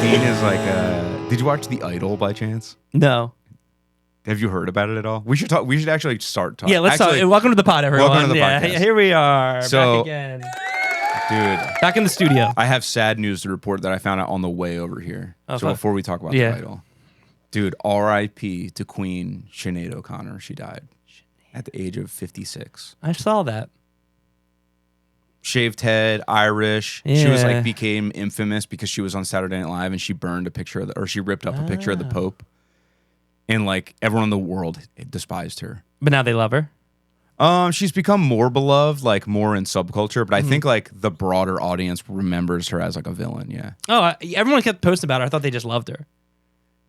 Kane is like did you watch The Idol by chance? No. Have you heard about it at all? We should talk. We should actually start talking. Yeah, let's talk. Welcome to the pod, everyone. Welcome to the yeah, podcast. Here we are. So, back again. Dude, Back in the studio. I have sad news to report that I found out on the way over here. Oh, so fuck. before we talk about Yeah. The Idol, dude, R.I.P. to Queen Sinead O'Connor. She died at the age of 56. I saw that. Shaved head, Irish. She was Yeah. like became infamous because she was on Saturday Night Live and she burned a picture of she ripped up a picture of the Pope, and like everyone in the world despised her. But now they love her. She's become more beloved, like more in subculture, but I Mm-hmm. think like the broader audience remembers her as like a villain. Yeah. Oh, everyone kept posting about her. I thought they just loved her.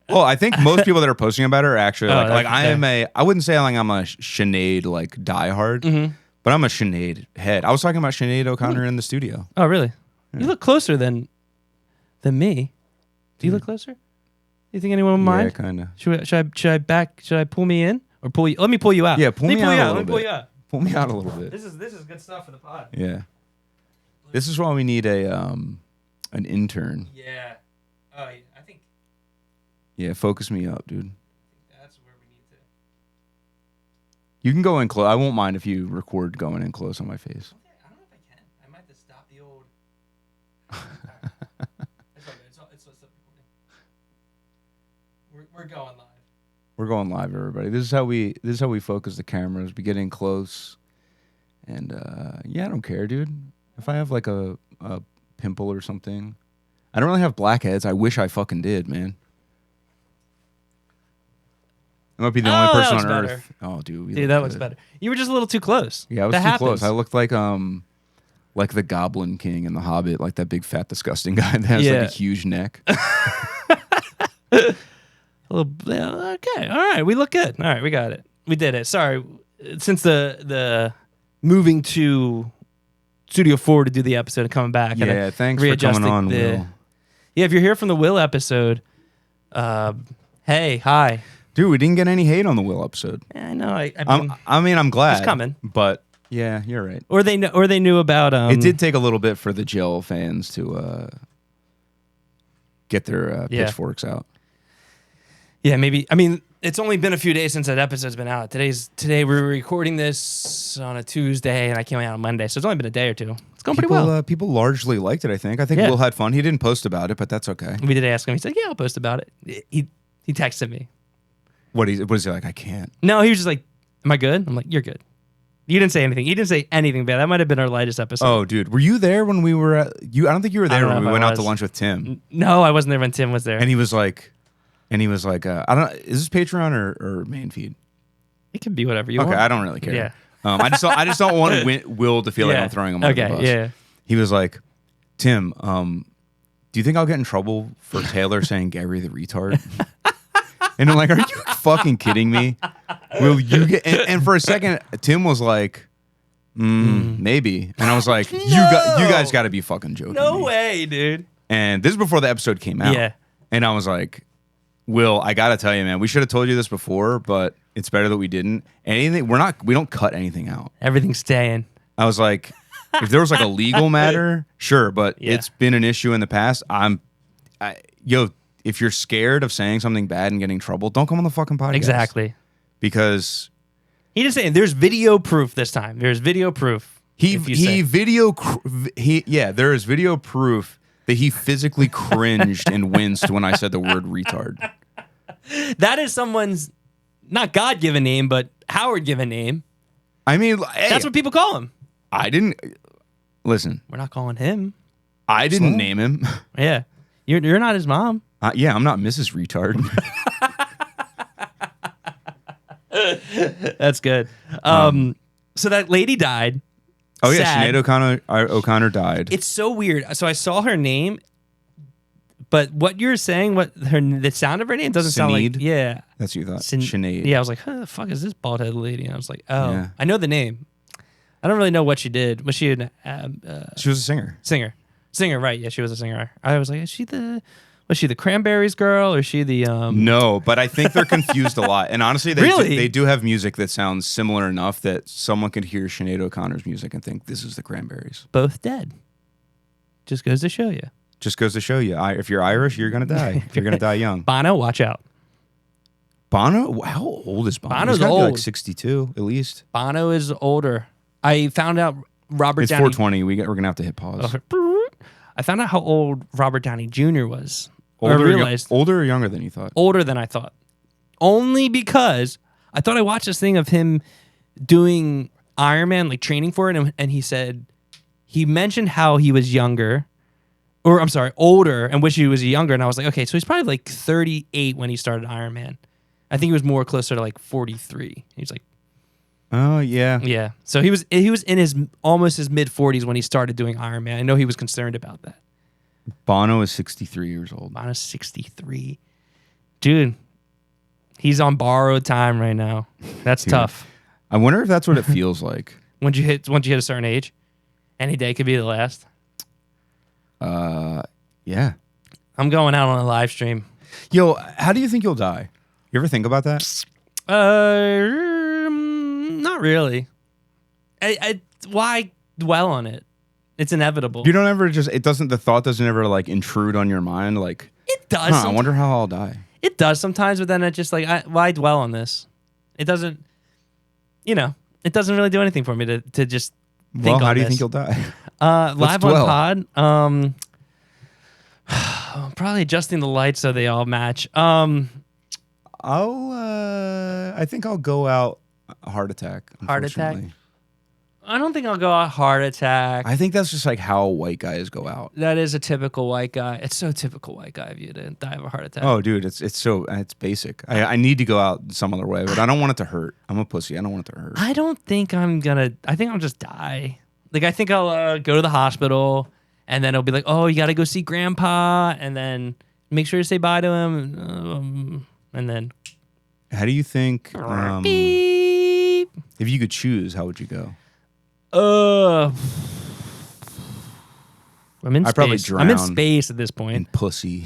Well, I think most people that are posting about her are actually Oh, like I wouldn't say like I'm a Sinead like diehard, Mm-hmm. but I'm a Sinead head. I was talking about Sinead O'Connor in the studio. Oh, really? You look closer than me. Do you look closer? You think anyone would mind? Yeah, kind of. Should I pull me in or pull you? Let me pull you out. Yeah, pull Let me pull out you a out. little Let me pull bit. you out. Pull me out a little bit. This is good stuff for the pod. Yeah. This is why we need an intern. Yeah. Oh, I think Yeah, focus me up, dude. that's where we need to. You can go in close. I won't mind if you record going in close on my face. Okay, I don't know if I can. I might have to stop the old. It's all good. It's stop recording. We're going live. We're going live, everybody. This is how we focus the cameras. We get in close, and yeah, I don't care, dude. If I have like a pimple or something, I don't really have blackheads. I wish I fucking did, man. I might be the only Oh, that person looks on better. earth. Oh, dude, we Dude, look that looks good. better. You were just a little too close. Yeah, I was that too happens. close. I looked like the Goblin King in The Hobbit, like that big fat disgusting guy that has Yeah. like a huge neck. Okay, all right, we look good. All right, we got it. We did it. Sorry, since the moving to Studio 4 to do the episode and coming back. and Yeah, thanks for readjusting coming on, the- Will. Yeah, if you're here from the Will episode, hey, hi. Dude, we didn't get any hate on the Will episode. Yeah, I know. I mean, I'm glad. It's coming. But yeah, you're right. or they knew about. It did take a little bit for the Jill fans to get their Yeah. pitchforks out. Yeah, maybe. I mean, it's only been a few days since that episode's been out. Today we're recording this on a Tuesday, and I came out on Monday, so it's only been a day or two. It's going pretty well. People largely liked it, I think. I think Yeah. Will had fun. He didn't post about it, but that's okay. We did ask him. He said, "Yeah, I'll post about it." He texted me. What is he like? I can't. No, he was just like, "Am I good?" I'm like, "You're good." He didn't say anything. He didn't say anything bad. That might have been our lightest episode. Oh, dude. Were you there when we were at I don't think you were I there don't know when we if I went out to was. lunch with Tim. No, I wasn't there when Tim was there. And he was like, I don't is this Patreon or main feed? It can be whatever you Okay, want. I don't really care. Yeah. I just don't want Will to feel like Yeah. I'm throwing him under the bus. Yeah. He was like, Tim, do you think I'll get in trouble for Taylor saying Gary the retard? And I'm like, are you fucking kidding me? Will you get? And for a second, Tim was like, maybe. And I was like, you guys got to be fucking joking. No me. way, dude. And this is before the episode came out. Yeah. And I was like, Will, I gotta tell you, man, we should have told you this before, but it's better that we didn't. We don't cut anything out. Everything's staying. I was like, if there was like a legal matter, sure, but Yeah. it's been an issue in the past. If you're scared of saying something bad and getting in trouble, don't come on the fucking podcast. Exactly. Because He just saying there's video proof this time. There's video proof. there if you is video proof that he physically cringed and winced when I said the word retard. That is someone's not God-given name, but Howard-given name. I mean, hey, That's what people call him. I didn't listen. We're not calling him. I didn't name him. Yeah. You're not his mom. Yeah, I'm not Mrs. Retard. That's good. So that lady died. Oh yeah, Sad. Sinead O'Connor died. It's so weird. So I saw her name, but what you're saying, the sound of her name doesn't sound like. Sinead? Yeah. That's what you thought. Sin- Sinead. Yeah, I was like, who the fuck is this bald headed lady? And I was like, oh, Yeah. I know the name. I don't really know what she did. Was she an She was a singer. singer? Singer, right? Yeah, she was a singer. I was like, was she the Cranberries girl or is she the No, but I think they're confused a lot. And honestly, Really? they do have music that sounds similar enough that someone could hear Sinead O'Connor's music and think this is the Cranberries. both dead? Just goes to show you. Just goes to show you, if you're Irish, you're gonna die. You're gonna die young. Bono, watch out. Bono, how old is Bono? Bono's He's gotta be like old. 62 at least. Bono is older. I found out Robert It's Downey. 420. We're gonna have to hit pause. I found out how old Robert Downey Jr. was. Or I Older, realized older or younger than you thought? older than I thought. Only because I thought I watched this thing of him doing Iron Man, like training for it, and he said he mentioned how he was younger, or I'm sorry, older, and wish he was younger. And I was like, okay, so he's probably like 38 when he started Iron Man. I think he was more closer to like 43. He's like, Oh yeah. yeah. So he was in his almost his mid 40s when he started doing Iron Man. I know he was concerned about that. Bono is 63 years old. Bono's 63. Dude, he's on borrowed time right now. That's tough. I wonder if that's what it feels like. Once you hit a certain age, any day could be the last. Yeah. I'm going out on a live stream. Yo, how do you think you'll die? You ever think about that? Not really. Why dwell on it? It's inevitable. You don't ever the thought doesn't ever like intrude on your mind. Like, It does. I wonder how I'll die. It does sometimes, but then it just like, why dwell on this? It doesn't, it doesn't really do anything for me to just think Well, on how do you this. think you'll die? Live dwell. on pod. Probably adjusting the lights so they all match. I think I'll go out a heart attack. Heart attack? unfortunately. I don't think I'll go a heart attack. I think that's just like how white guys go out. That is a typical white guy. It's so typical white guy of you to die of a heart attack. Oh, dude, it's basic. I need to go out some other way, but I don't want it to hurt. I'm a pussy. I don't want it to hurt. I don't think I'm gonna. I think I'll just die. Like I think I'll go to the hospital, and then it'll be like, oh, you got to go see Grandpa, and then make sure to say bye to him, and then How do you think? beep. If you could choose, how would you go? I'm in I'd probably space. I'm in drown. space at this point. And pussy.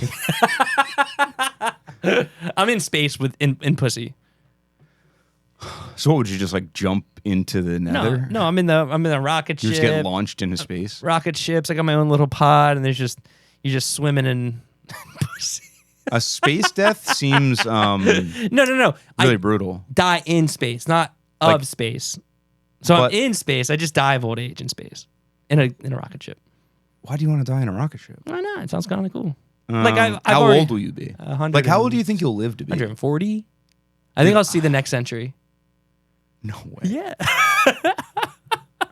I'm in space in pussy. So what would you just like jump into the nether? No, I'm in the rocket You ship. just get launched into space. Rocket ships. I got my own little pod, and you're just swimming in pussy. A space death seems No. really I brutal. die in space, not Like- of space. So I'm But- in space. I just die of old age in space in a rocket ship. Why do you want to die in a rocket ship? Why not? It sounds kind of cool. Like, I've how already- old will you be? 100 Like how old do you think you'll live to be? 140. I think I'll see the next century. No way. Yeah.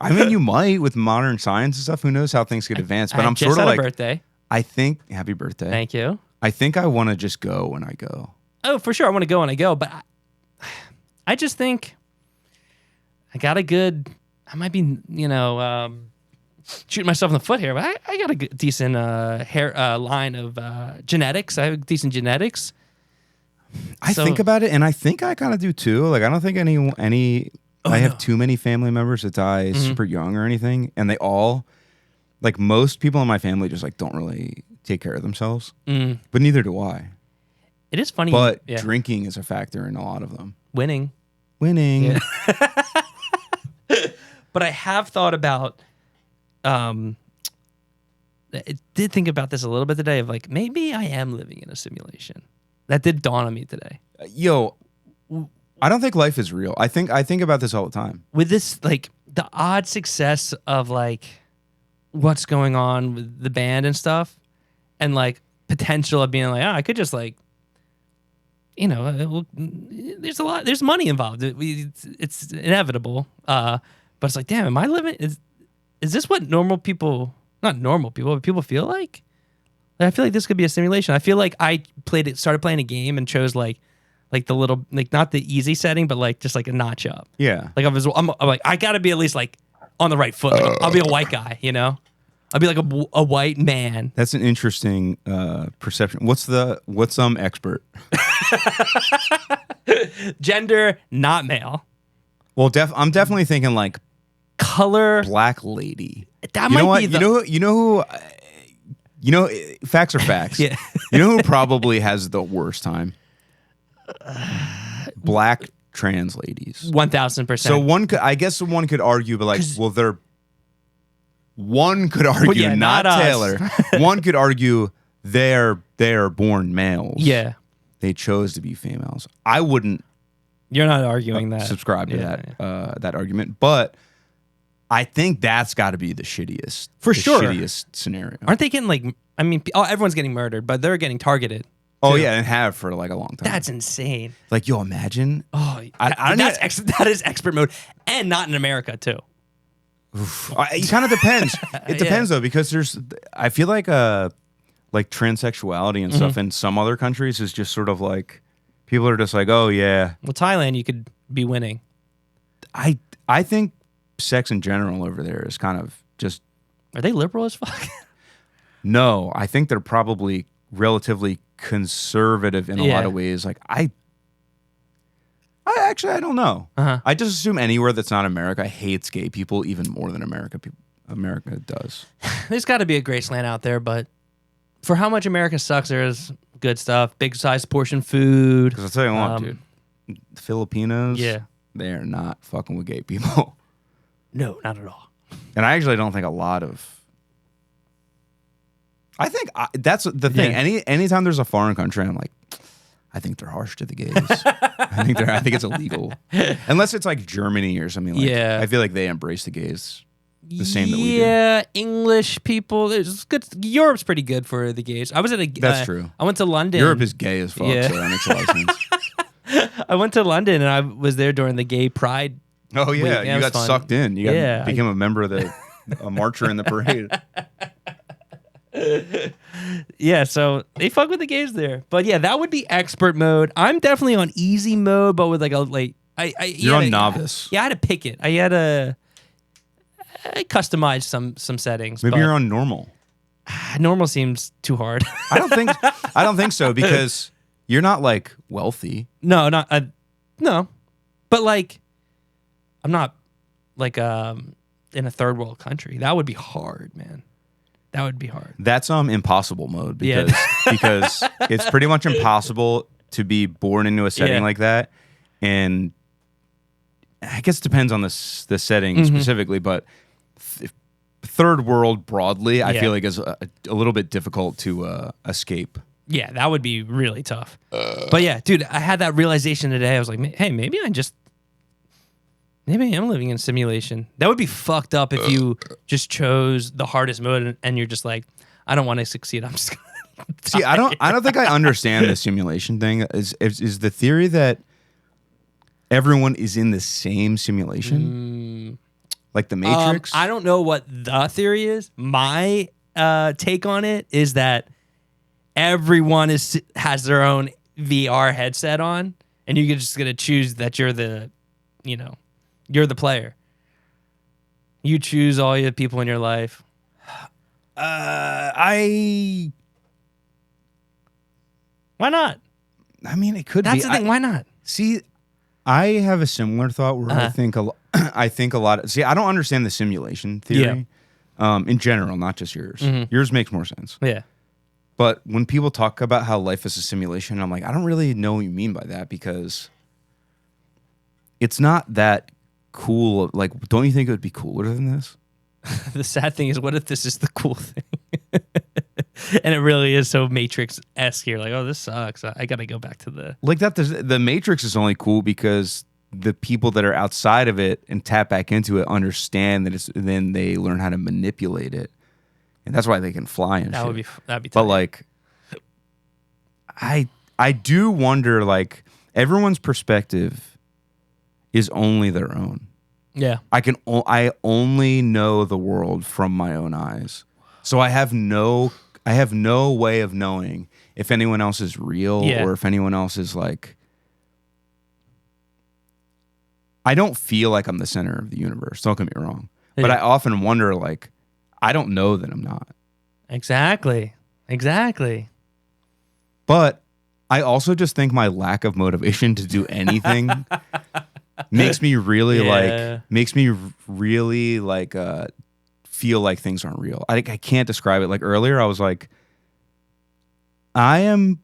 I mean, you might with modern science and stuff. Who knows how things get advanced? But I I'm just sort of had like, a birthday. I think. Happy birthday. Thank you. I think I want to just go when I go. Oh, for sure. I want to go and I go, but I just think I got a good. I might be, shooting myself in the foot here, but I got a good, decent line of genetics. I have decent genetics. I So- think about it, and I think I kind of do too. Like I don't think any. I have too many family members that die super young or anything, and they all, like most people in my family, just like don't really take care of themselves. But neither do I. It is funny, But yeah. drinking is a factor in a lot of them. Winning. Winning. But I have thought about, I did think about this a little bit today of like, maybe I am living in a simulation. That did dawn on me today. Yo, I don't think life is real. I think about this all the time. With this, like, the odd success of like what's going on with the band and stuff, and like potential of being like, I could just like, there's money involved. It's inevitable. But it's like, damn, am I living? Is this what normal people, not normal people, but people feel like? Like, I feel like this could be a simulation. I feel like I started playing a game and chose like the little, like not the easy setting, but like just like a notch up. Yeah. Like I'm like, I gotta be at least like on the right foot. Like, I'll be a white guy, I'll be like a white man. That's an interesting perception. What's expert? Gender, not male. Well, I'm definitely thinking like Color, black lady. that You know might what? be the. You know, facts are facts. Yeah. You know who probably has the worst time? Black trans ladies. 1000%. So I guess one could argue, but like, well, one could argue, yeah, not not us. Taylor, one could argue they're born males. Yeah. They chose to be females. I wouldn't You're not arguing that. subscribe to Yeah, that argument, but I think that's got to be the shittiest, For the sure. shittiest scenario. Aren't they getting like? I mean, everyone's getting murdered, but they're getting targeted. Oh too. yeah, and have for like a long time. That's insane. like, yo, imagine. Oh, I don't that is expert mode, and not in America too. It kind of depends. It depends though, because I feel like transsexuality and stuff in some other countries is just sort of like people are just like, oh yeah. Well, Thailand, you could be winning. I think sex in general over there is kind of just Are they liberal as fuck? no. I think they're probably relatively conservative in a lot of ways. Like I actually I don't know. I just assume anywhere that's not America hates gay people even more than America does. There's got to be a Graceland out there, but for how much America sucks, there is good stuff. Big size portion food. Because I'll tell you what, dude, Filipinos, Yeah. they are not fucking with gay people. No, not at all. And I actually don't think a lot of. I think that's the thing. Yeah. Anytime there's a foreign country, I'm like, I think they're harsh to the gays. I think it's illegal, unless it's like Germany or something. Like, Yeah. I feel like they embrace the gays the same that we do. Yeah, English people. It's good. Europe's pretty good for the gays. I was at a. That's true. I went to London. Europe is gay as fuck, Yeah. so that makes a lot of sense. I went to London and I was there during the gay pride. Oh yeah, Wait, yeah, it you was got fun. sucked in. You became a member of a marcher in the parade. Yeah, so they fuck with the gays there. But yeah, that would be expert mode. I'm definitely on easy mode, but with like You're on novice. Yeah, I had to pick it. I customized some settings. Maybe but you're on normal. normal seems too hard. I don't think so, because you're not like wealthy. No, no. But like, I'm not like in a third world country. That would be hard, man. That would be hard. That's impossible mode, because Yeah. because it's pretty much impossible to be born into a setting Yeah. like that. And I guess it depends on the setting specifically, but third world broadly, I Yeah. feel like is a little bit difficult to escape. Yeah, that would be really tough. But yeah, dude, I had that realization today. I was like, hey, maybe I am living in a simulation. That would be fucked up if you just chose the hardest mode and you're just like, I don't want to succeed. I'm just gonna See, I don't think I understand the simulation thing. Is the theory that everyone is in the same simulation? Like the Matrix? I don't know what the theory is. My take on it is that everyone has their own VR headset on, and you're just gonna choose that you're the player. You choose all your people in your life. I Why not? mean, it could That's be. the thing. Why not? See, I have a similar thought where I think a lot. See, I don't understand the simulation theory in general, not just yours. Yours makes more sense. Yeah. But when people talk about how life is a simulation, I'm like, I don't really know what you mean by that, because it's not that cool. Like, don't you think it would be cooler than this? The sad thing is, what if this is the cool thing? And it really is so Matrix-esque here. Like, oh, this sucks. I got to go back to the... Like that, the Matrix is only cool because the people that are outside of it and tap back into it understand that then they learn how to manipulate it. And that's why they can fly and shit. That'd be But tight. like, I do wonder, like, everyone's perspective is only their own. Yeah. I only know the world from my own eyes. So I have no way of knowing if anyone else is real or if anyone else is like. I don't feel like I'm the center of the universe. Don't get me wrong. But Yeah. I often wonder, like, I don't know that I'm not. Exactly. But I also just think my lack of motivation to do anything makes me really feel like things aren't real. I can't describe it. Like earlier, I was like, I am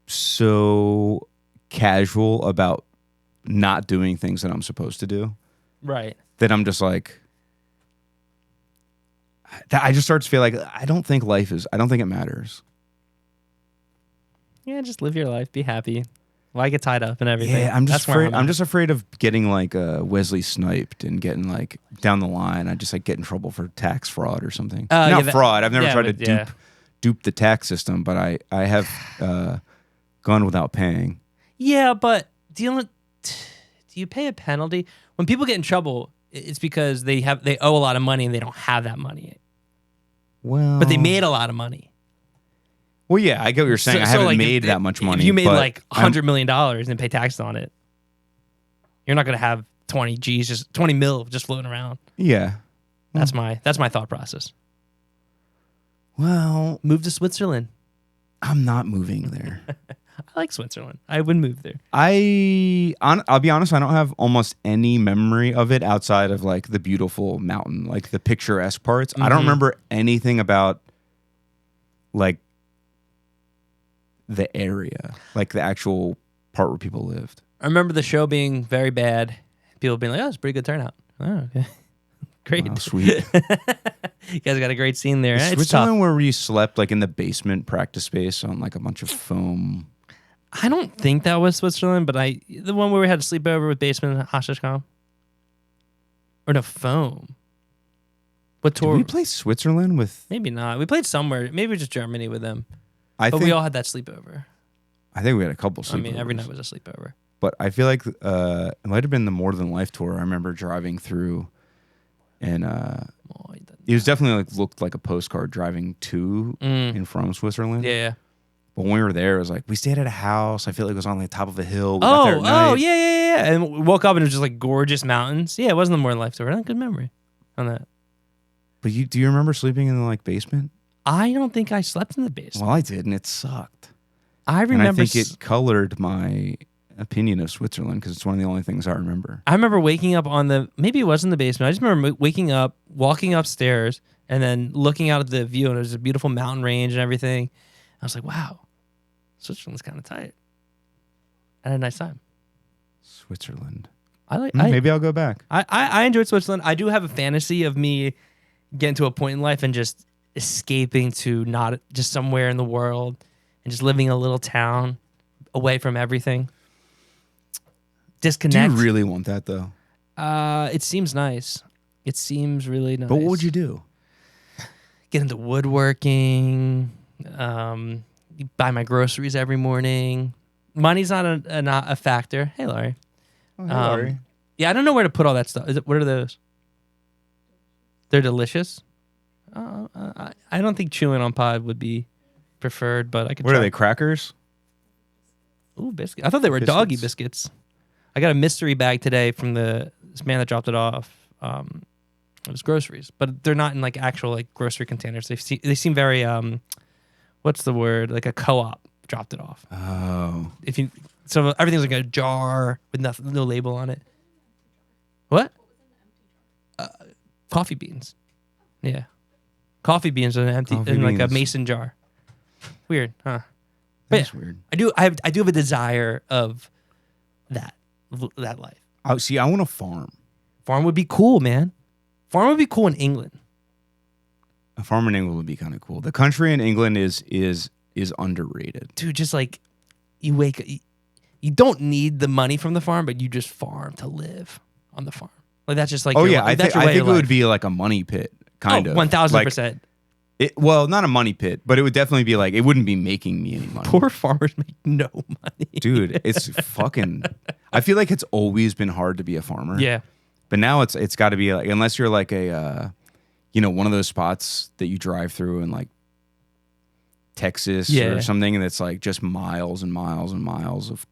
so casual about not doing things that I'm supposed to do Right. that I'm just like, I just start to feel like I don't think it matters. Yeah, just live your life, be happy. Why get tied up and everything? Yeah, I'm just That's where afraid. I'm just afraid of getting like Wesley sniped and getting like down the line. I just like get in trouble for tax fraud or something. Not fraud. I've never tried to dupe the tax system, but I have gone without paying. Yeah, but do you pay a penalty when people get in trouble? It's because they owe a lot of money and they don't have that money. Well, But they made a lot of money. Well, yeah, I get what you're saying. I haven't like, made that much money. If you made but like $100 million and pay taxes on it, you're not gonna have 20 G's, just 20 mil just floating around. Yeah, That's my thought process. Well, Move to Switzerland. I'm not moving there. I like Switzerland. I would move there. I'll be honest, I don't have almost any memory of it outside of like the beautiful mountain, like the picturesque parts. I don't remember anything about like the area, like the actual part where people lived. I remember the show being very bad. People being like, "Oh, it's a pretty good turnout." Oh, okay. Great. Wow, sweet. You guys got a great scene there. Is It's Switzerland tough. where we slept like in the basement practice space on like a bunch of foam? I don't think that was Switzerland, but the one where we had to sleep over with basement and Hashish.com. Or no, foam. What Did tour? we play Switzerland with? Maybe not. We played somewhere. Maybe just Germany with them. I But think we all had that sleepover. I think we had a couple sleepovers. I mean, every night was a sleepover. But I feel like it might have been the More Than Life tour. I remember driving through, and it was definitely like looked like a postcard driving to and from Switzerland. Yeah. But when we were there, it was like we stayed at a house. I feel like it was on the top of a hill. We got there at night. Yeah. And we woke up and it was just like gorgeous mountains. Yeah, it wasn't the More Than Life tour. I had a good memory on that. But do you remember sleeping in the like basement? I don't think I slept in the basement. Well, I did, and it sucked. I remember. And I think it colored my opinion of Switzerland because it's one of the only things I remember. I remember waking up maybe it was in the basement. I just remember waking up, walking upstairs, and then looking out at the view, and it was a beautiful mountain range and everything. I was like, wow, Switzerland's kind of tight. I had a nice time. Switzerland. Maybe I'll go back. I enjoyed Switzerland. I do have a fantasy of me getting to a point in life and just escaping to not just somewhere in the world and just living in a little town away from everything. Disconnect. Do you really want that though? It seems nice. It seems really nice. But what would you do? Get into woodworking. Buy my groceries every morning. Money's not a factor. Hey, Laurie. Oh, hey, Laurie. Yeah, I don't know where to put all that stuff. What are those? They're delicious. I don't think chewing on pod would be preferred, but I could. What try. are they? Crackers? Ooh, biscuits. I thought they were doggy biscuits. I got a mystery bag today from this man that dropped it off. It was groceries, but they're not in like actual like grocery containers. They seem very what's the word? Like a co-op dropped it off. Oh. So everything's like a jar with no label on it. What? Coffee beans. Yeah. Coffee beans in like a mason jar. Weird, huh? That's weird. I do have a desire of that life. Oh, see, I want a farm. Farm would be cool, man. Farm would be cool in England. A farm in England would be kind of cool. The country in England is underrated. Dude, just like you don't need the money from the farm, but you just farm to live on the farm. Like that's just like I think it would be like a money pit, kind of. 1,000%. Well, not a money pit, but it would definitely be like it wouldn't be making me any money. Poor farmers make no money. Dude, it's fucking. I feel like it's always been hard to be a farmer. Yeah. But now it's got to be like, unless you're like a one of those spots that you drive through in like Texas or something, and it's like just miles and miles and miles of,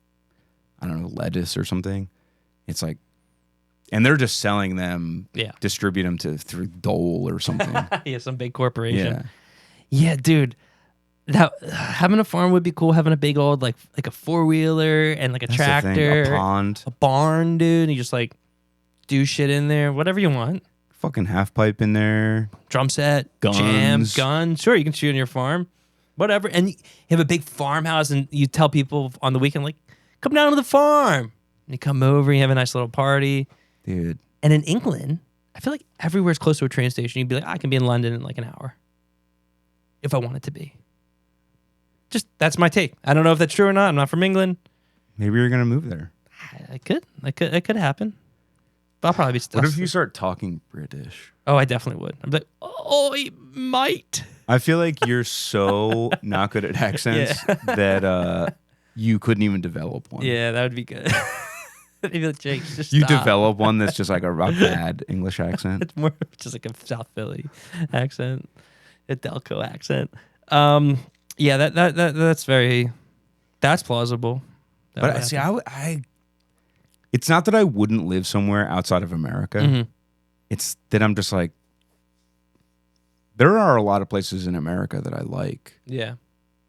I don't know, lettuce or something. It's like, and they're just selling them, distribute them through Dole or something. Yeah, some big corporation. Yeah, dude. Having a farm would be cool. Having a big old like a 4-wheeler and like a tractor, a pond, a barn, dude. And you just like do shit in there, whatever you want. Fucking half pipe in there, drum set, guns, gun. Sure, you can shoot in your farm, whatever. And you have a big farmhouse, and you tell people on the weekend like, come down to the farm. And you come over, you have a nice little party. Dude. And in England, I feel like everywhere's close to a train station. You'd be like, I can be in London in like an hour if I wanted to be. Just that's my take. I don't know if that's true or not. I'm not from England. Maybe you're gonna move there. It could happen. But I'll probably be still. What if you start talking British? Oh, I definitely would. I'm like, oh, mate. I feel like you're so not good at accents that you couldn't even develop one. Yeah, that would be good. Maybe like, Jake, just You stop. develop one that's just like a bad English accent. It's more just like a South Philly accent, a Delco accent. Yeah, that's plausible. That would But see, happen. it's not that I wouldn't live somewhere outside of America. Mhm. It's that I'm just like, there are a lot of places in America that I like, Yeah,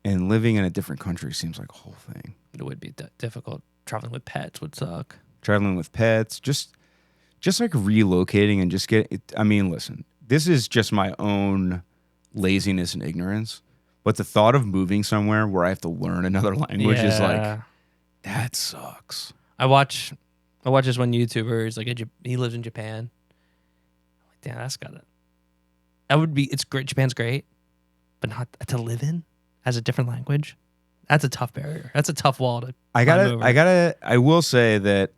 and living in a different country seems like a whole thing. it would be difficult. Traveling with pets would suck. Traveling with pets, just like relocating and just get it. I mean, listen, this is just my own laziness and ignorance, but the thought of moving somewhere where I have to learn another language is like, that sucks. I watch this one YouTuber. He's like he lives in Japan. I'm like, damn, that would be. It's great. Japan's great, but not to live in as a different language. That's a tough barrier. That's a tough wall to. I will say that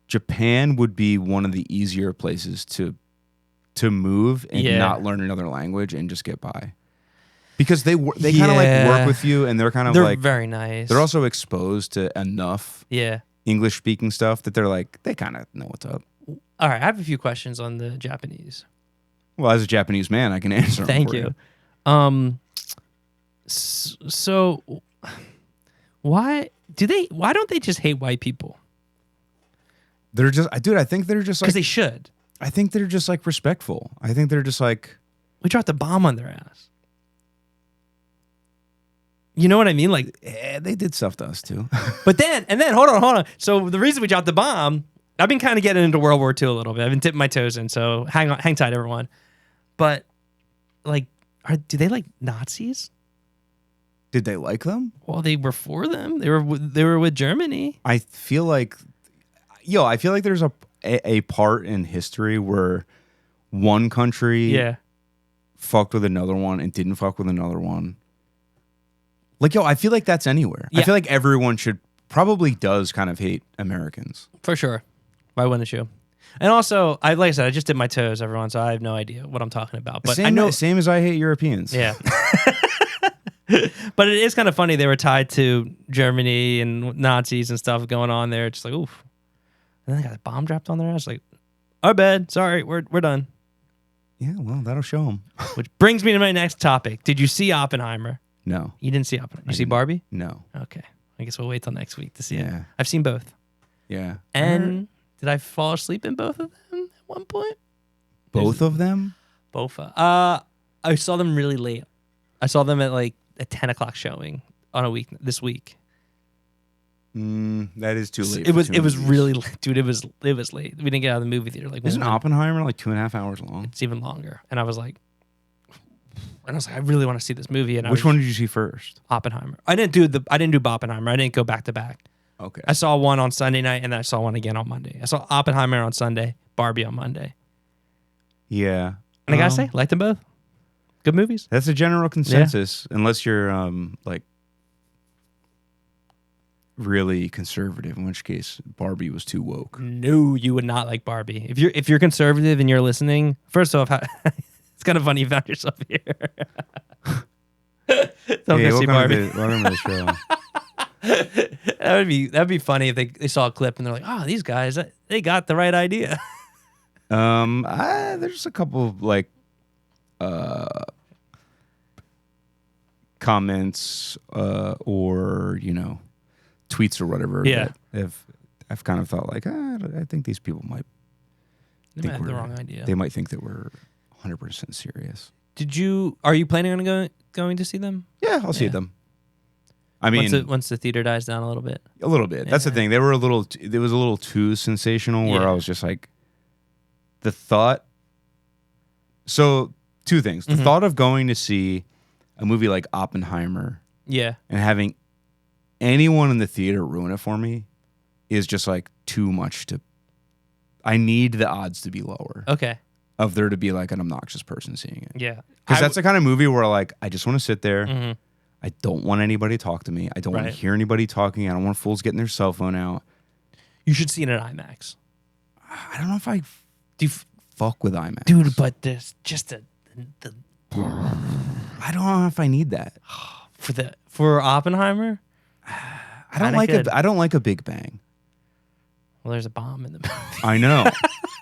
Japan would be one of the easier places to move and not learn another language and just get by. Because they kind of like work with you, and they're very nice. They're also exposed to enough Yeah. English speaking stuff that they kind of know what's up. All right, I have a few questions on the Japanese. Well, as a Japanese man, I can answer them. Thank you. So why don't they just hate white people? They're just, dude. I think they're just like, Because they should. I think they're just like respectful. I think they're just like, We dropped a bomb on their ass. You know what I mean? Like, they did stuff to us too. but then hold on. So the reason we dropped the bomb, I've been kind of getting into World War II a little bit. I've been tipping my toes in, so hang tight, everyone. But like, do they like Nazis? Did they like them? Well, they were for them. They were with Germany. I feel like there's a part in history where one country fucked with another one and didn't fuck with another one. Like, I feel like that's anywhere. Yeah. I feel like everyone probably does kind of hate Americans. For sure. Why wouldn't you? And also, like I said, I just did my toes, everyone, so I have no idea what I'm talking about. But I know, same as I hate Europeans. Yeah. But it is kind of funny. They were tied to Germany and Nazis and stuff going on there. Just like, oof. And then they got a bomb dropped on their ass. Like, our bad. Sorry, we're done. Yeah, well, that'll show them. Which brings me to my next topic. Did you see Oppenheimer? No. You didn't see Oppenheimer. You see Barbie? No. Okay. I guess we'll wait till next week to see it. Yeah. I've seen both. Yeah. And did I fall asleep in both of them at one point? Both of them? Both. I saw them really late. I saw them at like a 10 o'clock showing on a week this week. That is too late. It was really late. Dude, it was late. We didn't get out of the movie theater. Like, isn't Oppenheimer like 2.5 hours long? It's even longer. And I was like, I really want to see this movie. And which one did you see first? Oppenheimer. I didn't do Oppenheimer. I didn't go back to back. Okay. I saw one on Sunday night, and then I saw one again on Monday. I saw Oppenheimer on Sunday, Barbie on Monday. Yeah. And I gotta say, liked them both. Good movies. That's a general consensus, unless you're like really conservative, in which case Barbie was too woke. No, you would not like Barbie. If you're conservative and you're listening, first off, it's kind of funny you found yourself here. Don't go see Barbie. Welcome to the show. That'd be funny if they saw a clip and they're like, oh, these guys, they got the right idea. There's a couple of like comments or tweets or whatever. Yeah. that I've kind of thought like, I think these people might They might have the wrong idea. They might think that we're 100% serious. Are you planning on going to see them? Yeah, I'll see them. I mean, once the theater dies down a little bit. A little bit. That's the thing. It was a little too sensational where I was just like, the thought. So, two things. The thought of going to see a movie like Oppenheimer and having anyone in the theater ruin it for me is just like too much to. I need the odds to be lower Okay. of there to be like an obnoxious person seeing it. Yeah. Because that's the kind of movie where like I just want to sit there. Mhm. I don't want anybody to talk to me. I don't want Right. to hear anybody talking. I don't want fools getting their cell phone out. You should see it in IMAX. I don't know if I Do you fuck with IMAX. dude, but there's just the I don't know if I need that. for Oppenheimer. I don't Kinda like good. I don't like a big bang. Well, there's a bomb in the movie. I know.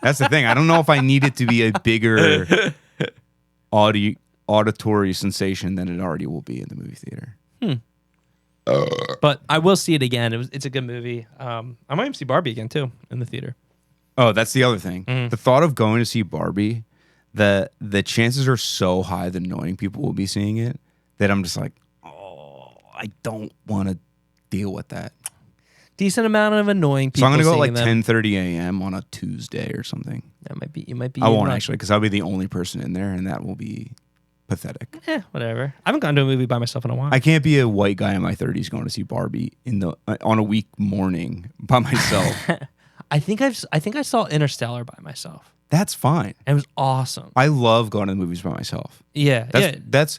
That's the thing. I don't know if I need it to be a bigger auditory sensation than it already will be in the movie theater. But I will see it again. It's a good movie. I might even see Barbie again too in the theater. Oh, that's the other thing. Mm. The thought of going to see Barbie, the chances are so high that annoying people will be seeing it that I'm just like, oh, I don't want to deal with that. Decent amount of annoying people. So I'm gonna go at like seeing them. 10:30 a.m. on a Tuesday or something. That might be. You might be. I won't right. actually, because I'll be the only person in there, and that will be pathetic. Whatever. I haven't gone to a movie by myself in a while. I can't be a white guy in my 30s going to see Barbie in the on a week morning by myself. I think I saw Interstellar by myself. That's fine. It was awesome. I love going to the movies by myself. Yeah. That's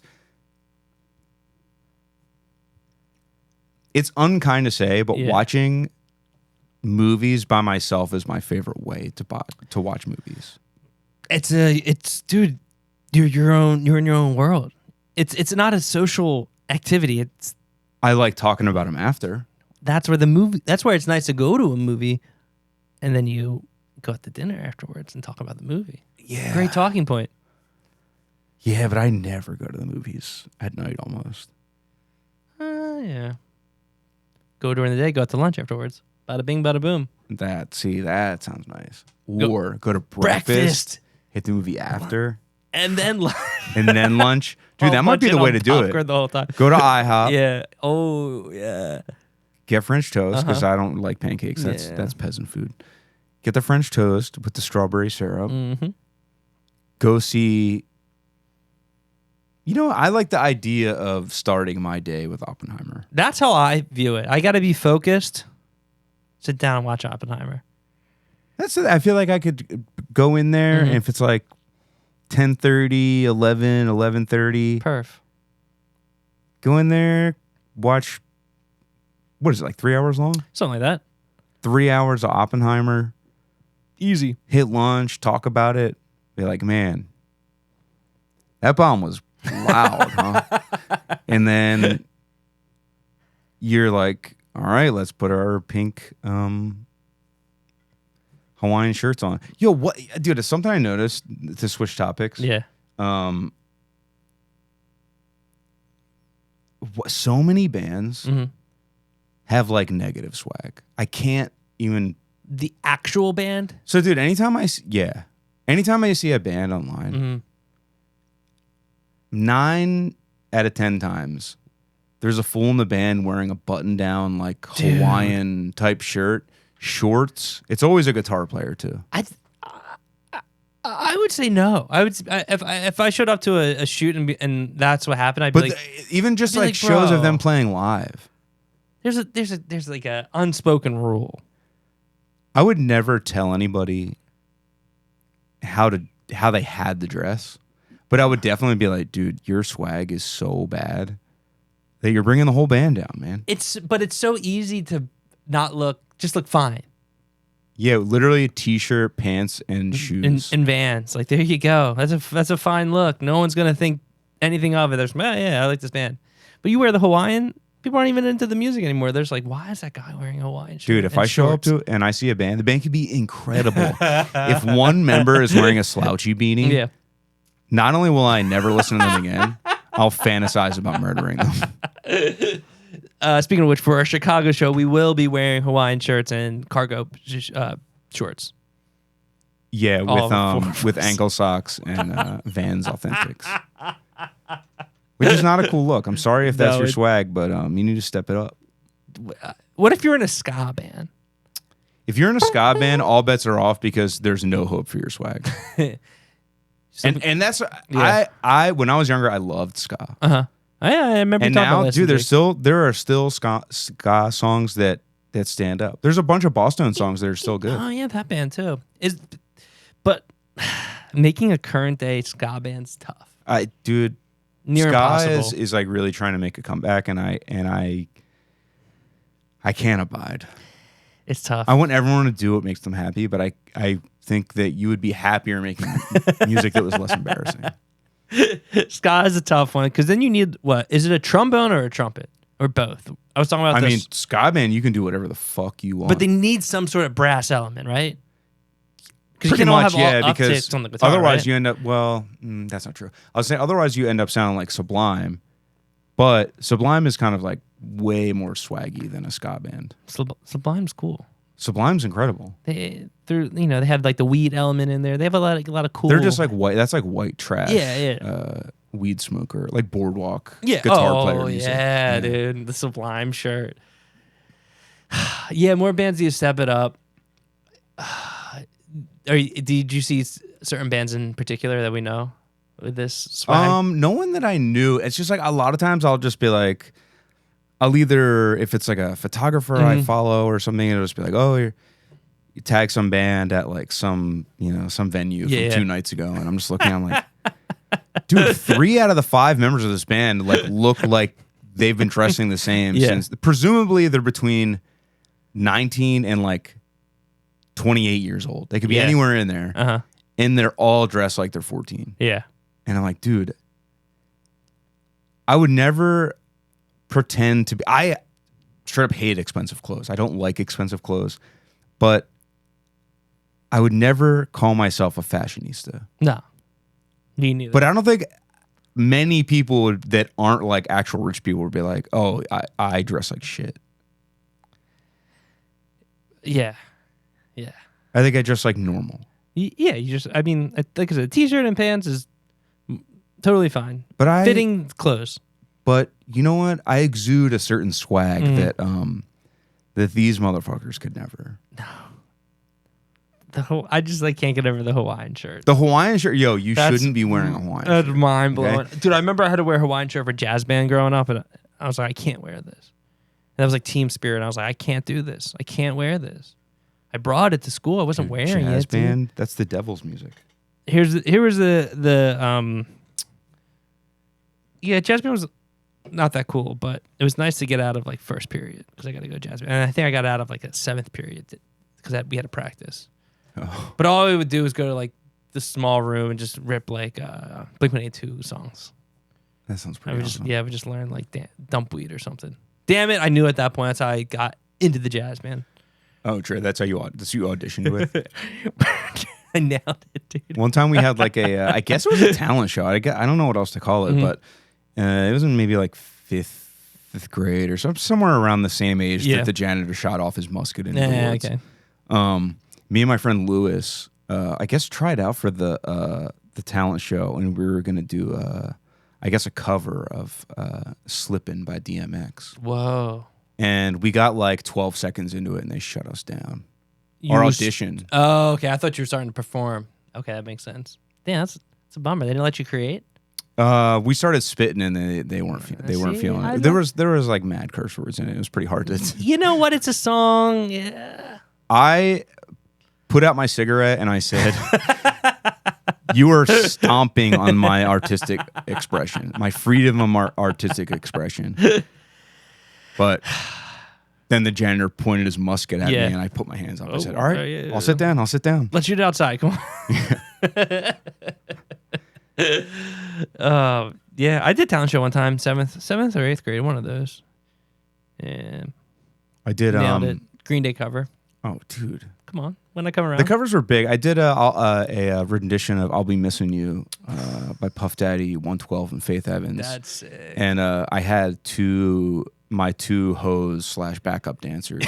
it's unkind to say, but Yeah. watching movies by myself is my favorite way to watch movies. It's dude, you're in your own world. It's not a social activity. I like talking about them after. That's where it's nice to go to a movie and then you go out to dinner afterwards and talk about the movie. Yeah. Great talking point. Yeah, but I never go to the movies at night almost. Yeah. Go during the day, go out to lunch afterwards. Bada bing, bada boom. That sounds nice. Go- Or go to breakfast, hit the movie after, And then and then lunch. Dude, that might be the way to do it. The whole time. Go to IHOP, Yeah. Oh, yeah. get French toast because I don't like pancakes. Uh-huh. Yeah. That's peasant food. Get the French toast with the strawberry syrup. Mm-hmm. Go see. You know, I like the idea of starting my day with Oppenheimer. That's how I view it. I got to be focused. Sit down and watch Oppenheimer. That's it. I feel like I could go in there and if it's like 10:30, 11, 11:30, Perf. go in there, watch. What is it, like 3 hours long? Something like that. 3 hours of Oppenheimer. Easy. Hit lunch, talk about it. Be like, man, that bomb was loud, huh? And then you're like, all right, let's put our pink Hawaiian shirts on. Yo, what, dude? It's something I noticed to switch topics. Yeah. So many bands Mm-hmm. have like negative swag. I can't even. The actual band? So, dude, anytime I see a band online, Mm-hmm. 9 out of 10 times, there's a fool in the band wearing a button-down, like Dude. Hawaiian type shirt, shorts. It's always a guitar player too. I would say no. If I showed up to a shoot and that's what happened, I'd be But like, even just be like like, shows of bro. them playing live, there's like a unspoken rule. I would never tell anybody how they had the dress, but I would definitely be like, dude, your swag is so bad that you're bringing the whole band down, man. But it's so easy to not look fine. Yeah, literally a t-shirt, pants, and shoes. In Vans. Like, there you go. That's a fine look. No one's gonna think anything of it. There's, yeah, I like this band. But you wear the Hawaiian, people aren't even into the music anymore. There's like, why is that guy wearing a Hawaiian shirt? Dude, if and I show up shorts? to and I see a band, the band could be incredible. If one member is wearing a slouchy beanie, Yeah. not only will I never listen to them again, I'll fantasize about murdering them. Speaking of which, for our Chicago show, we will be wearing Hawaiian shirts and cargo shorts. Yeah, All four of with us. ankle socks and Vans Authentics. Which is not a cool look. I'm sorry if that's No, your it- swag, but you need to step it up. What if you're in a ska band? If you're in a ska band, all bets are off because there's no hope for your swag. And that's Yeah. I when I was younger, I loved ska. Yeah, I remember And talking now, about dude, there are still ska songs that that stand up. There's a bunch of Boston songs that are still good. Oh yeah, that band too. But making a current day ska band's tough. Dude, Near ska impossible. is like really trying to make a comeback, and I can't abide. It's tough. I want everyone to do what makes them happy, but I think that you would be happier making music that was less embarrassing. Ska is a tough one because then you need what? Is it a trombone or a trumpet or both? I was talking about I this, mean, ska band, you can do whatever the fuck you want. but they need some sort of brass element, right? Because you Pretty can all much, have yeah, all because upticks on the guitar. otherwise right? you end up, well, that's not true. I was saying, otherwise you end up sounding like Sublime, but Sublime is kind of like way more swaggy than a ska band. Sublime's cool. Sublime's incredible. They have like the weed element in there. They have a lot of cool. They're just like white. That's like white trash. Yeah. Weed smoker, like boardwalk. yeah, Guitar player music. yeah, dude, the Sublime shirt. Yeah, more bands need to step it up. Did you see certain bands in particular that we know with this swag? No one that I knew. It's just like a lot of times I'll just be like, I'll either, if it's like a photographer I follow or something, it'll just be like, oh, you tag some band at like some venue from 2 nights ago, and I'm just looking, I'm like, dude, 3 out of the 5 members of this band like look like they've been dressing the same since. Presumably they're between 19 and like 28 years old. They could be anywhere in there, and they're all dressed like they're 14. Yeah, and I'm like, dude, I would never pretend to be. I straight up hate expensive clothes. I don't like expensive clothes, but I would never call myself a fashionista. no, me neither. But I don't think many people that aren't like actual rich people would be like, oh, I dress like shit. yeah. I think I dress like normal. Yeah, you just. I mean, like I said, a t-shirt and pants is totally fine. But Fitting clothes. But you know what? I exude a certain swag that these motherfuckers could never. I just like can't get over the Hawaiian shirt. The Hawaiian shirt, yo, you shouldn't be wearing a Hawaiian That's shirt. mind blowing, Okay? dude. I remember I had to wear a Hawaiian shirt for jazz band growing up, and I was like, I can't wear this. And that was like Team Spirit. And I was like, I can't do this. I can't wear this. I brought it to school. I wasn't wearing Jazz it. Dude. band, that's the devil's music. Here was the jazz band was not that cool, but it was nice to get out of like first period because I got to go jazz band, and I think I got out of like a 7th period because we had to practice. Oh. But all we would do was go to like the small room and just rip like Blink-182 songs. That sounds I pretty would awesome. we just learn like Dumpweed or something. Damn it, I knew at that point. That's how I got into the jazz band. Oh, Trey, that's how you auditioned with. I nailed it, dude. One time we had like I guess it was a talent show. I don't know what else to call it, but it was in maybe like fifth grade or somewhere around the same age that the janitor shot off his musket into the woods. Okay. Me and my friend Lewis, I guess, tried out for the talent show, and we were gonna do I guess a cover of "Slippin'" by DMX. Whoa. And we got like 12 seconds into it, and they shut us down. You Our was- audition. Oh, okay. I thought you were starting to perform. Okay, that makes sense. Damn, that's a bummer. They didn't let you create. We started spitting, and they weren't weren't See, feeling I it. There was like mad curse words in it. It was pretty hard to. You know what? It's a song. Yeah. I put out my cigarette and I said, "You are stomping on my artistic expression, my freedom of artistic expression." But then the janitor pointed his musket at me, and I put my hands up. I said, "All right, I'll sit down. I'll sit down." Let's shoot it outside. Come on. Yeah, I did talent show one time, 7th or 8th grade, one of those. Yeah, I did. nailed it. Green Day cover. Oh, dude. Come on, when I come around. The covers were big. I did a rendition of "I'll Be Missing You" by Puff Daddy, 112, and Faith Evans. That's sick. And I had my two hoes / backup dancers.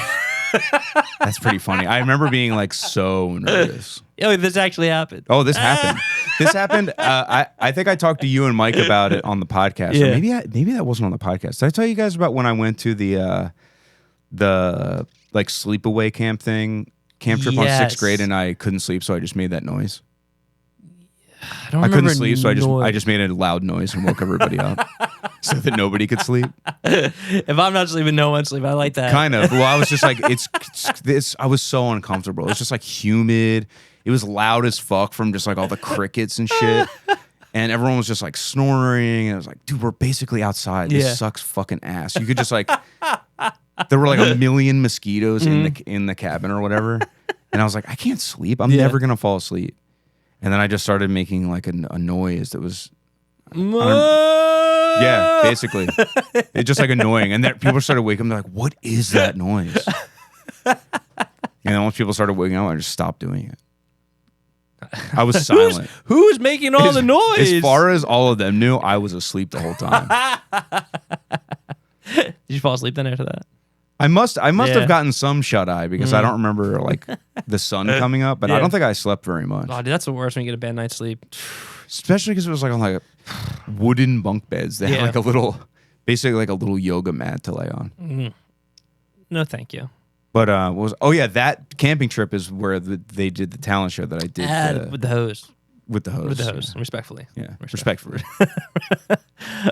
That's pretty funny. I remember being like so nervous. Oh, this actually happened. Oh, this happened. This happened. I think I talked to you and Mike about it on the podcast. Yeah. Or maybe that wasn't on the podcast. Did I tell you guys about when I went to the like sleepaway camp trip on Yes. 6th grade and I couldn't sleep, so I just made that noise? I don't I remember couldn't sleep, so I noise. just made a loud noise and woke everybody up so that nobody could sleep. If I'm not sleeping, no one's sleeping. I like that. Kind of. Well, I was just like, it's this. I was so uncomfortable. It's just like humid. It was loud as fuck from just like all the crickets and shit. And everyone was just like snoring. And I was like, dude, we're basically outside. This Yeah. sucks fucking ass. You could just like, there were like a million mosquitoes in the cabin or whatever. And I was like, I can't sleep. I'm never gonna fall asleep. And then I just started making like a noise that was, yeah, basically, it's just like annoying. And then people started waking up. They're like, what is that noise? And then once people started waking up, I just stopped doing it. I was silent. Who's making all the noise? As far as all of them knew, I was asleep the whole time. Did you fall asleep then after that? I must Yeah. have gotten some shut eye because I don't remember like the sun coming up, but I Yeah. don't think I slept very much. Oh, dude, that's the worst when you get a bad night's sleep. Especially because it was like on like wooden bunk beds. They Yeah. had like a little, basically like a little yoga mat to lay on. No, thank you. But that camping trip is where they did the talent show that I did With the hose. with the host. With the hose, respectfully. Yeah, respectfully.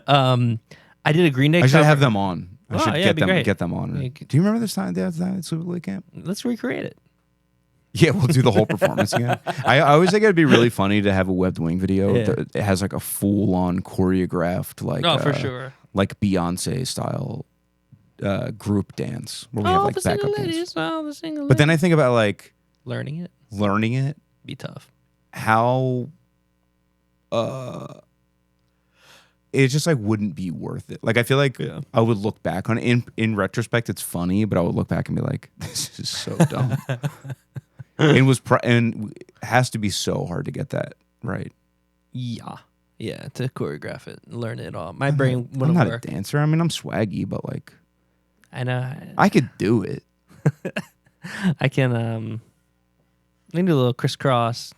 I did a Green Day I should cover. have them on. I Oh, should yeah, it'd be great. get them on. Yeah, Do you remember this time at Sleepaway Camp? Let's recreate it. Yeah, we'll do the whole performance again. I always think it'd be really funny to have a webbed wing video Yeah. that it has like a full on choreographed like For sure. like Beyonce style group dance where we have like the single backup dance. ladies, all the single But then I think about like learning it learning it, be tough. how it just like wouldn't be worth it. Like I feel like Yeah. I would look back on it in retrospect it's funny, but I would look back and be like, this is so dumb. It was and it has to be so hard to get that right. Yeah. Yeah, to choreograph it, learn it all. My brain I'm wouldn't not work. a dancer. I mean, I'm swaggy, but like I know. I could do it. I can do a little crisscross.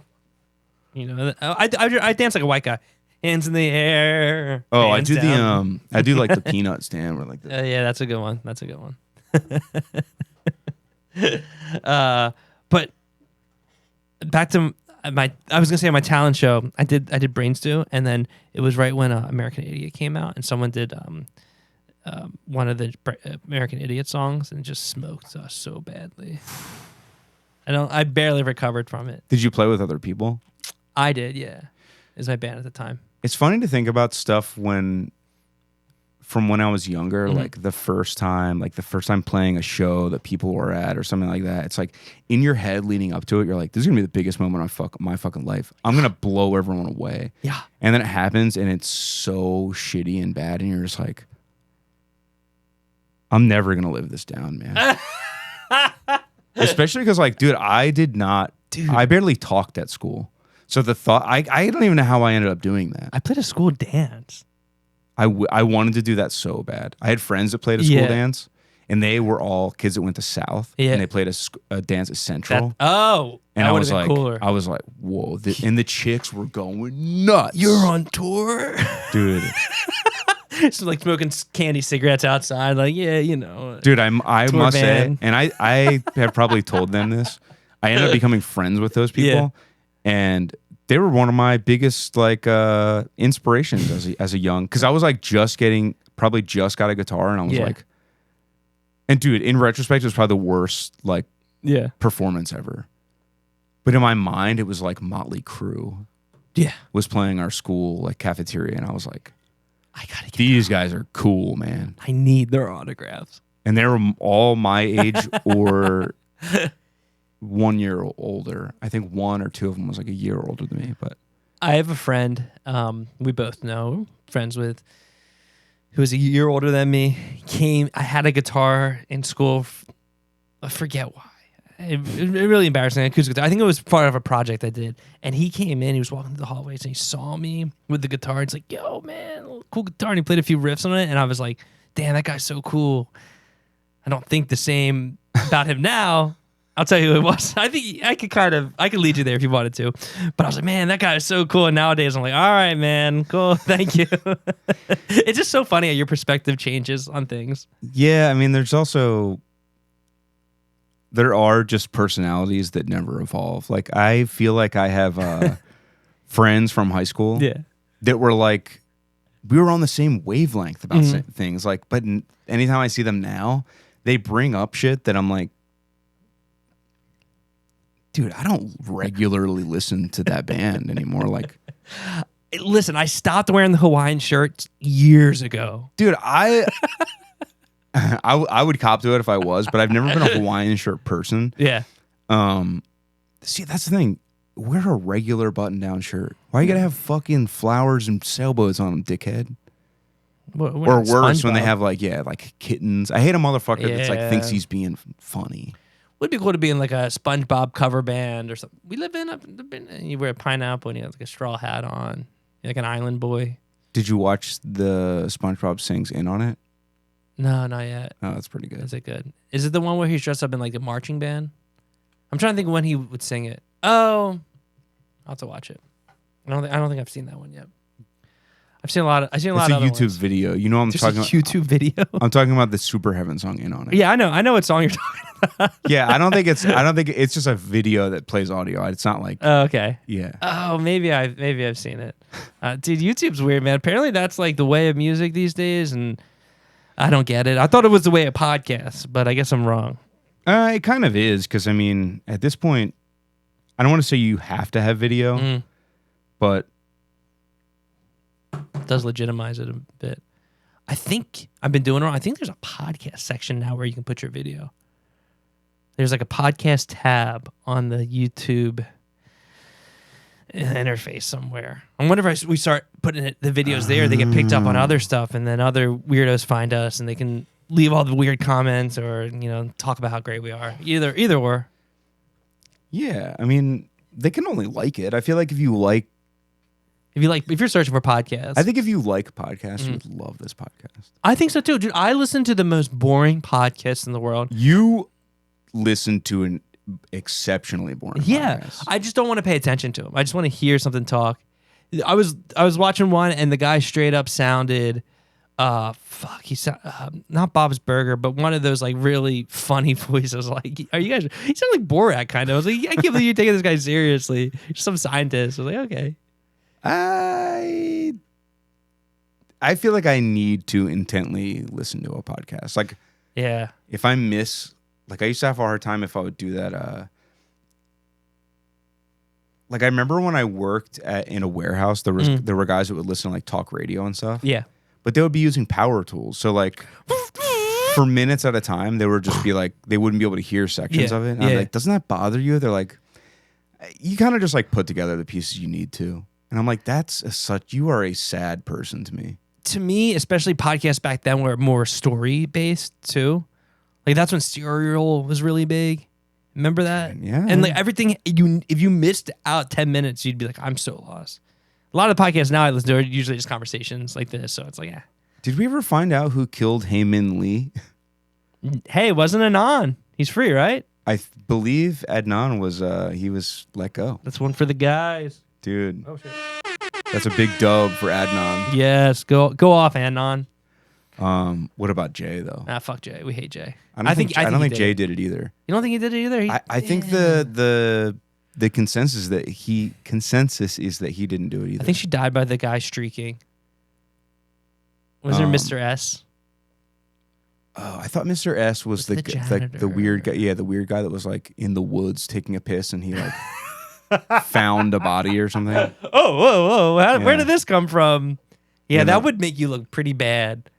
You know, I dance like a white guy. Hands in the air. Oh, I hands do down. I do like the peanut stand where like the, Yeah, that's a good one. That's a good one. But back to I was gonna say on my talent show, I did Brain Stew, and then it was right when American Idiot came out, and someone did one of the American Idiot songs, and just smoked us so badly. I barely recovered from it. Did you play with other people? I did, yeah. It was my band at the time. It's funny to think about stuff from when I was younger, Mm-hmm. like the first time playing a show that people were at or something like that. It's like in your head leading up to it, you're like, this is gonna be the biggest moment of my fucking life. I'm gonna blow everyone away. Yeah. And then it happens and it's so shitty and bad, and you're just like, I'm never gonna live this down, man. Especially because like, dude, I barely talked at school. So the thought, I don't even know how I ended up doing that. I played a school dance. I wanted to do that so bad. I had friends that played a school Yeah. dance, and they were all kids that went to South, Yeah. and they played a dance at Central. And and that I would've was been like, cooler. whoa! And the chicks were going nuts. You're on tour. dude. So like smoking candy cigarettes outside, like you know. Dude, I Tour must van. say, and I have probably told them this. I ended up becoming friends with those people, and they were one of my biggest like inspirations as a young, because I was like just got a guitar, and I was Yeah. like, and dude, in retrospect, it was probably the worst like Yeah. performance ever. But in my mind, it was like Motley Crue Yeah. was playing our school like cafeteria, and I was like, I gotta get. these guys are cool, man. I need their autographs. And they were all my age or 1 year older. I think one or two of them was like a year older than me. But I have a friend. We both know friends with, who was a year older than me. I had a guitar in school. I forget why. It really embarrassing. Acoustic guitar. I think it was part of a project I did. And he came in. He was walking through the hallways and he saw me with the guitar. He's like, "Yo, man, cool guitar." And he played a few riffs on it. And I was like, "Damn, that guy's so cool." I don't think the same about him now. I'll tell you who it was. I think I could lead you there if you wanted to. But I was like, man, that guy is so cool. And nowadays I'm like, all right, man, cool, thank you. It's just so funny how your perspective changes on things. yeah, I mean, there are just personalities that never evolve. Like I feel like I have friends from high school Yeah. that were like, we were on the same wavelength about Mm-hmm. things. Like, but anytime I see them now, they bring up shit that I'm like, dude, I don't regularly listen to that band anymore. Like, Listen, I stopped wearing the Hawaiian shirts years ago. dude, I would cop to it if I was, but I've never been a Hawaiian shirt person. Yeah. See, that's the thing. Wear a regular button-down shirt. Why you gotta have fucking flowers and sailboats on them, dickhead? Or worse, when they have like kittens. I hate a motherfucker that's like thinks he's being funny. Would be cool to be in like a SpongeBob cover band or something. We live and you wear a pineapple and you have like a straw hat on. You're like an island boy. Did you watch the SpongeBob sings In on It? No, not yet. Oh, that's pretty good. Is it good? Is it the one where he's dressed up in like a marching band? I'm trying to think when he would sing it. Oh, I'll have to watch it. I don't think I've seen that one yet. I've seen a lot of. It's a of other YouTube ones. video. You know what I'm There's talking a about? YouTube video. I'm talking about the Super Heaven song In on It. Yeah, I know what song you're talking about. Yeah, I don't think it's just a video that plays audio. It's not like Oh, okay. yeah. Oh, maybe I've seen it. Dude, YouTube's weird, man. Apparently that's like the way of music these days, and I don't get it. I thought it was the way of podcasts, but I guess I'm wrong. It kind of is because I mean, at this point, I don't want to say you have to have video, but It does legitimize it a bit. I think I've been doing it wrong. I think there's a podcast section now where you can put your video. There's like a podcast tab on the YouTube interface somewhere. And whenever we start putting the videos there, they get picked up on other stuff, and then other weirdos find us, and they can leave all the weird comments or talk about how great we are. Either or. yeah, I mean, they can only like it. I feel like if you're searching for podcasts, I think if you like podcasts, you would love this podcast. I think so too, dude. I listen to the most boring podcast in the world. You listen to an exceptionally boring podcast. I just don't want to pay attention to them. I just want to hear something talk. I was watching one, and the guy straight up sounded, he sound not Bob's Burger, but one of those like really funny voices. Like, are you guys? He sounded like Borat kind of. I was like, I can't believe you're taking this guy seriously. You're some scientist. I was like, okay. I feel like I need to intently listen to a podcast. Like, Yeah. if I miss, like, I used to have a hard time if I would do that. Like, I remember when I worked in a warehouse, there were guys that would listen to like talk radio and stuff. Yeah. But they would be using power tools. So like for minutes at a time, they would just be like, they wouldn't be able to hear sections Yeah, of it. And I'm yeah. like, doesn't that bother you? They're like, you kind of just like put together the pieces you need to. And I'm like, you are a sad person to me. To me, especially podcasts back then were more story based too. Like that's when Serial was really big. Remember that? Yeah. And like everything, if you missed out 10 minutes, you'd be like, I'm so lost. A lot of the podcasts now I listen to are usually just conversations like this. So it's like, yeah. Did we ever find out who killed Heyman Lee? Hey, it wasn't Anon. He's free, right? I believe Adnan was he was let go. That's one for the guys. Dude, Oh shit. that's a big dub for Adnan. Yes, go off, Anon. What about Jay though? Fuck Jay. We hate Jay. I don't think he did Jay it. did it either. You don't think he did it either? I think the consensus is that he didn't do it either. I think she died by the guy streaking. Was there Mr. S? Oh, I thought Mr. S was Was the the like the weird guy. Yeah, the weird guy that was like in the woods taking a piss and he like found a body or something. Oh, whoa. Where Yeah. did this come from? Yeah, Yeah, that no. would make you look pretty bad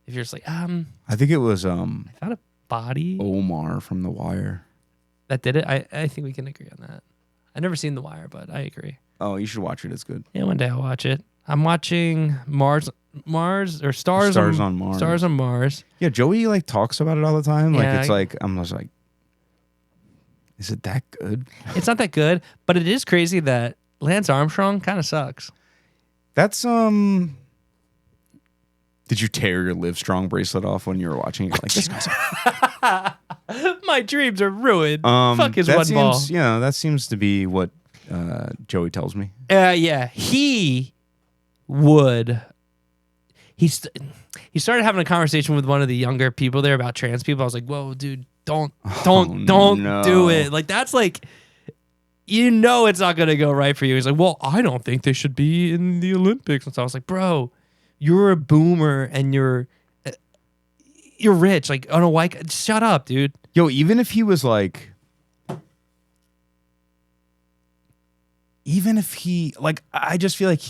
if you're just like, I think it was I found a body Omar from The Wire. that did it. I think we can agree on that. I've never seen The Wire, but I agree. Oh, you should watch it. It's good. Yeah, one day I'll watch it. I'm watching Stars on Mars. Stars on Mars. Yeah, Joey like talks about it all the time. Like Yeah, it's like I'm just like, is it that good? It's not that good, but it is crazy that Lance Armstrong kind of sucks. That's Did you tear your Live Strong bracelet off when you were watching it? Like this guy's. My dreams are ruined. Um, Fuck his that one ball. seems, yeah, that seems to be what Joey tells me. Yeah, he would. He started having a conversation with one of the younger people there about trans people. I was like, "Whoa, dude, don't no. do it." Like that's like, you know it's not gonna go right for you. He's like, well, I don't think they should be in the Olympics. And so I was like, bro, you're a boomer and you're rich. Like, on a white, shut up, dude. Yo, even if he was like, I just feel like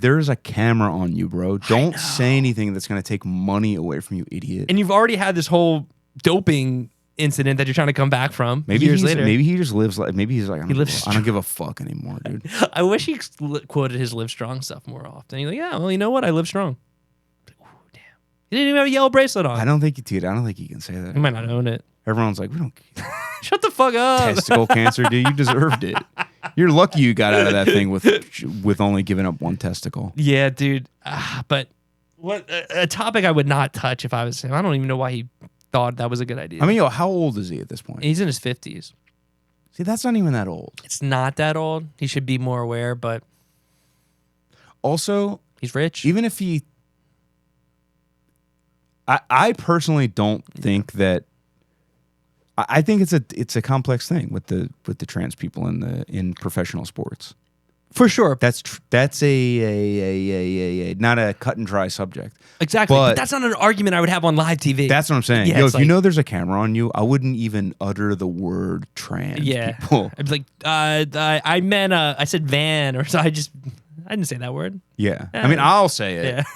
there's a camera on you, bro. Don't say anything that's gonna take money away from you, idiot. And you've already had this whole doping incident that you're trying to come back from years later. Maybe he just lives like, maybe he's like, I lives don't give a fuck anymore, dude. I wish he quoted his Live Strong stuff more often. He's like, yeah, well, you know what? I live strong. Ooh, damn. He didn't even have a yellow bracelet on. I don't think you can say that. He might not own it. Everyone's like, we don't Shut the fuck up. testicle cancer, dude. You deserved it. You're lucky you got out of that thing with only giving up one testicle. Yeah, dude. But what a topic I would not touch if I was him. I don't even know why he thought that was a good idea. I mean, yo, how old is he at this point? He's in his 50s. See, that's not even that old. It's not that old. He should be more aware, but also, he's rich. even if he, I personally don't think that. I think it's a complex thing with the trans people in professional sports. For sure. That's a not a cut and dry subject. Exactly. But that's not an argument I would have on live TV. That's what I'm saying. Yeah, Yo, if you know there's a camera on you, I wouldn't even utter the word trans people. I'd be like, I meant, I said van, or so I didn't say that word. Yeah. I mean, I'll say it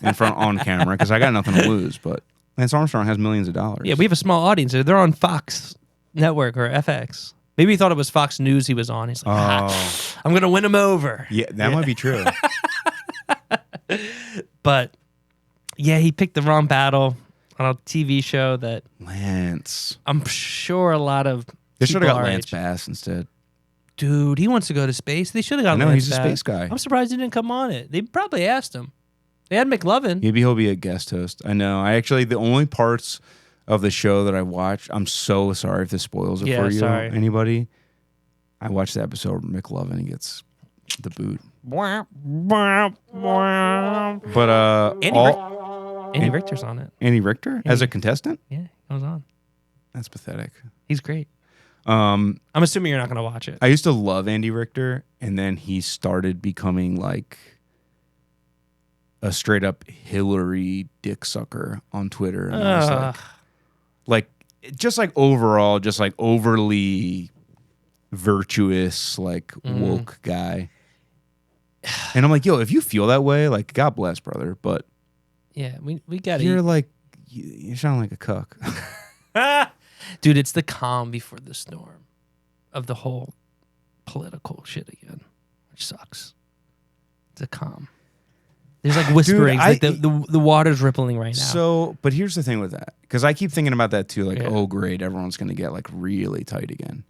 in front on camera because I got nothing to lose, but Lance Armstrong has millions of dollars. Yeah, we have a small audience. They're on Fox Network or FX. Maybe he thought it was Fox News he was on. He's like, I'm going to win him over. Yeah, that might be true. But, yeah, he picked the wrong battle on a TV show that Lance. I'm sure a lot of They should have people got our Lance age- Bass instead. Dude, he wants to go to space. They should have got I know, Lance he's a Bass. space guy. I'm surprised he didn't come on it. They probably asked him. They had McLovin. Maybe he'll be a guest host. I know. The only parts of the show that I watched, I'm so sorry if this spoils it for you, anybody. I watched the episode where McLovin gets the boot. But Andy Richter's on it. Andy Richter as a contestant? Yeah, he goes on. That's pathetic. He's great. I'm assuming you're not going to watch it. I used to love Andy Richter, and then he started becoming like a straight up Hillary dick sucker on Twitter. And I was like overall, just like overly virtuous, like woke guy. And I'm like, yo, if you feel that way, like, God bless, brother. But yeah, we got you're like, you sound like a cuck. Dude, it's the calm before the storm of the whole political shit again, which sucks. It's a calm. There's like whisperings, like the water's rippling right now. So, but here's the thing with that, because I keep thinking about that too. Like, oh, great, everyone's going to get like really tight again.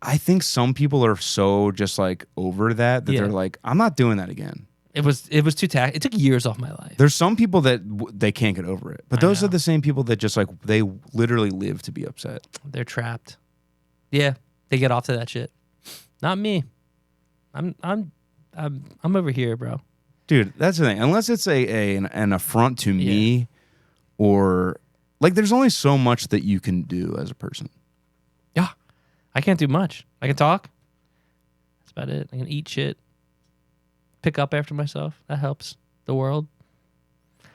I think some people are so just like over that they're like, I'm not doing that again. It was too It took years off my life. There's some people that they can't get over it, but those are the same people that just like they literally live to be upset. They're trapped. Yeah, they get off to that shit. Not me. I'm over here, bro. Dude, that's the thing. Unless it's an affront to me, or like, there's only so much that you can do as a person. Yeah, I can't do much. I can talk. That's about it. I can eat shit. Pick up after myself. That helps the world. I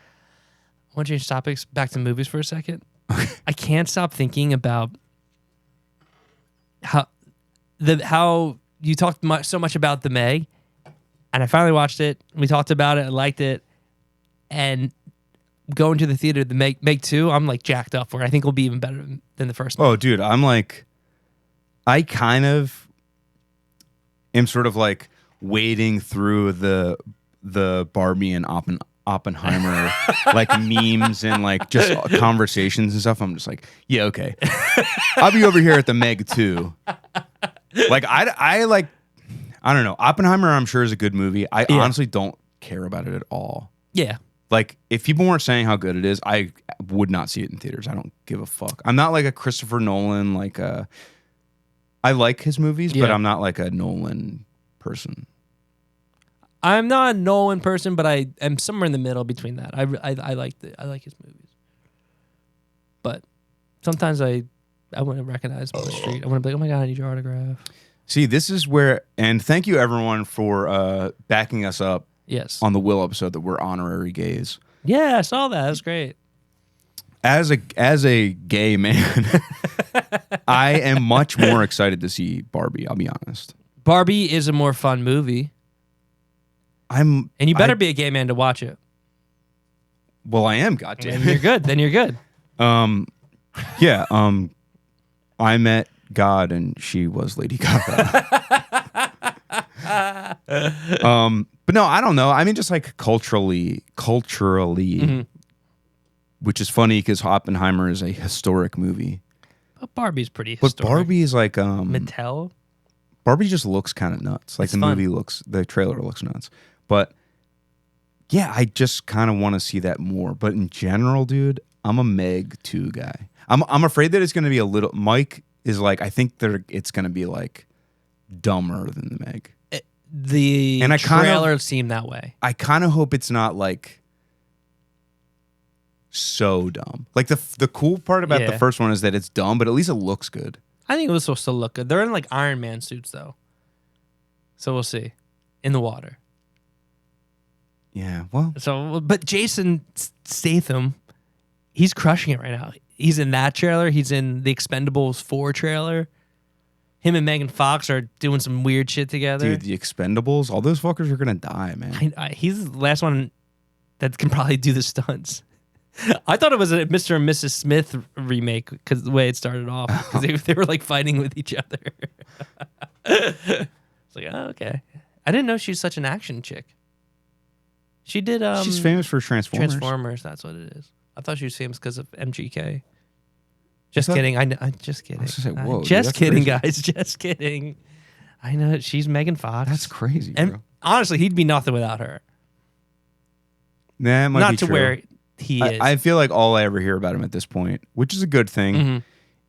want to change topics back to movies for a second. I can't stop thinking about how you talked so much about The Meg, and I finally watched it. We talked about it. I liked it, and going to the theater, The Meg 2, I'm like jacked up for it. I think it'll be even better than the first one. Oh, dude, I'm like, I kind of am sort of like wading through the Barbie and Oppenheimer like memes and like just conversations and stuff. I'm just like, yeah, okay. I'll be over here at The Meg too. Like I don't know. Oppenheimer, I'm sure, is a good movie. I honestly don't care about it at all. Yeah. Like, if people weren't saying how good it is, I would not see it in theaters. I don't give a fuck. I'm not like a Christopher Nolan, like I like his movies, but I'm not like a Nolan person. I'm not a Nolan person, but I am somewhere in the middle between that. I like his movies, but sometimes I I wouldn't recognize him on the street. I wouldn't be like, oh my God, I need your autograph. See, this is where, and thank you everyone for backing us up Yes. on the Will episode that we're honorary gays. Yeah, I saw that. That was great. As a gay man, I am much more excited to see Barbie. I'll be honest. Barbie is a more fun movie, And and you better be a gay man to watch it. Well, I am. Goddamn. And you're good. Then you're good. Yeah. I met God, and she was Lady Gaga. But no, I don't know. I mean, just like culturally, which is funny because Oppenheimer is a historic movie. But Barbie's pretty But historic. Barbie is like Mattel. Barbie just looks kind of nuts. Like It's the fun. the trailer looks nuts. But yeah, I just kind of want to see that more. But in general, dude, I'm a Meg 2 guy. I'm afraid that it's going to be a little. Mike is like, I think it's going to be like dumber than the Meg. The And I kinda- trailer seemed that way. I kind of hope it's not like so dumb. Like the cool part about Yeah. the first one is that it's dumb, but at least it looks good. I think it was supposed to look good. They're in like Iron Man suits though, so we'll see. In the water. Yeah. Well, So, but Jason Statham, he's crushing it right now. He's in that trailer. He's in the Expendables 4 trailer. Him and Megan Fox are doing some weird shit together. dude, the Expendables, all those fuckers are gonna die, man. He's the last one that can probably do the stunts. I thought it was a Mr. and Mrs. Smith remake because the way it started off, because they were like fighting with each other. It's like, oh, okay. I didn't know she was such an action chick. She did. She's famous for Transformers. Transformers. That's what it is. I thought she was famous because of MGK. Just thought- kidding. I'm just kidding. I was gonna say, whoa, dude, just that's kidding, crazy. guys. Just kidding. I know she's Megan Fox. That's crazy, And bro. honestly, he'd be nothing without her. That might Not be to true. where he is. I feel like all I ever hear about him at this point, which is a good thing, Mhm.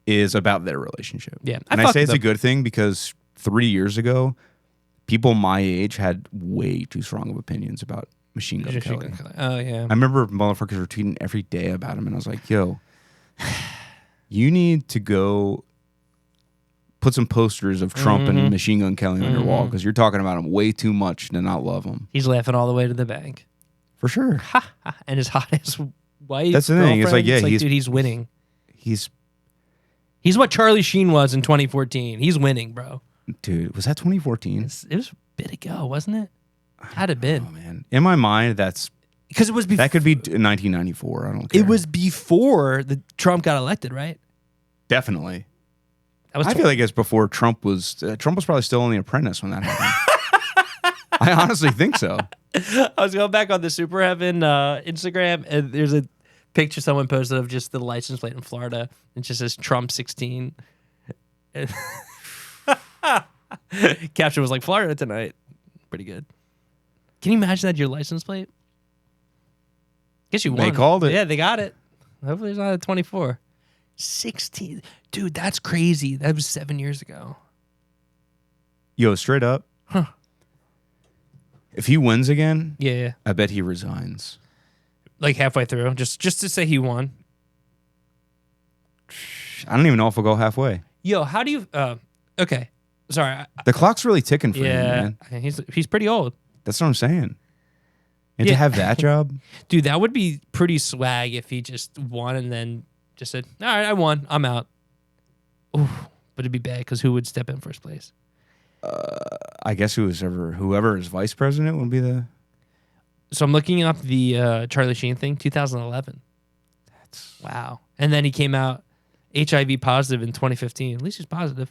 is about their relationship. Yeah, And I fuck say it's with a good thing because 3 years ago, people my age had way too strong of opinions about Machine Gun Kelly. Oh yeah. I remember motherfuckers were tweeting every day about him, and I was like, yo, you need to go put some posters of Trump Mm-hmm. and Machine Gun Kelly on your wall because you're talking about him way too much to not love him. He's laughing all the way to the bank. For sure. And his hot ass wife. That's the thing. It's like, girlfriend, yeah, dude, he's winning. He's, He's what Charlie Sheen was in 2014. He's winning, bro. dude, was that 2014? It was a bit ago, wasn't it? Had it been? Oh, man. In my mind, Because it was before. that could be 1994. I don't care. It was before the Trump got elected, right? Definitely. That was I feel like it's before Trump was probably still on The Apprentice when that happened. I honestly think so. I was going back on the Super Heaven Instagram, and there's a picture someone posted of just the license plate in Florida. It just says Trump 16. And caption was like, Florida tonight. Pretty good. Can you imagine that your license plate? Guess you won. They called it. Yeah, they got it. Hopefully it's not at 24. 16. Dude, that's crazy. That was 7 years ago. Yo, straight up. If he wins again, Yeah. I bet he resigns. Like halfway through. Just to say he won. I don't even know if we'll go halfway. Yo, how do you okay. Sorry. The clock's really ticking for him, Yeah. man. He's pretty old. That's what I'm saying. And Yeah. to have that job, Dude, that would be pretty swag if he just won and then just said, all right, I won. I'm out. Ooh, but it'd be bad because who would step in first place? I guess whoever is vice president would be the. So I'm looking up the Charlie Sheen thing, 2011. That's Wow. And then he came out HIV positive in 2015. At least he's positive.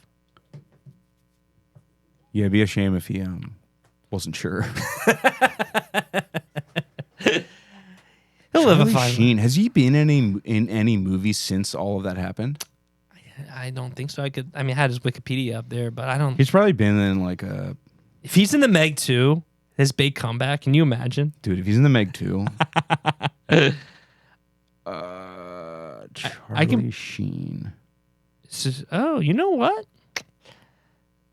yeah. It'd be a shame if he wasn't sure. He'll live a Charlie fine. Sheen, has he been in any movies since all of that happened? I don't think so. I mean, I had his Wikipedia up there, but I don't. He's probably been in like a If he's in the Meg 2, his big comeback, can you imagine? dude. If he's in the Meg 2, Charlie Sheen. Oh, you know what?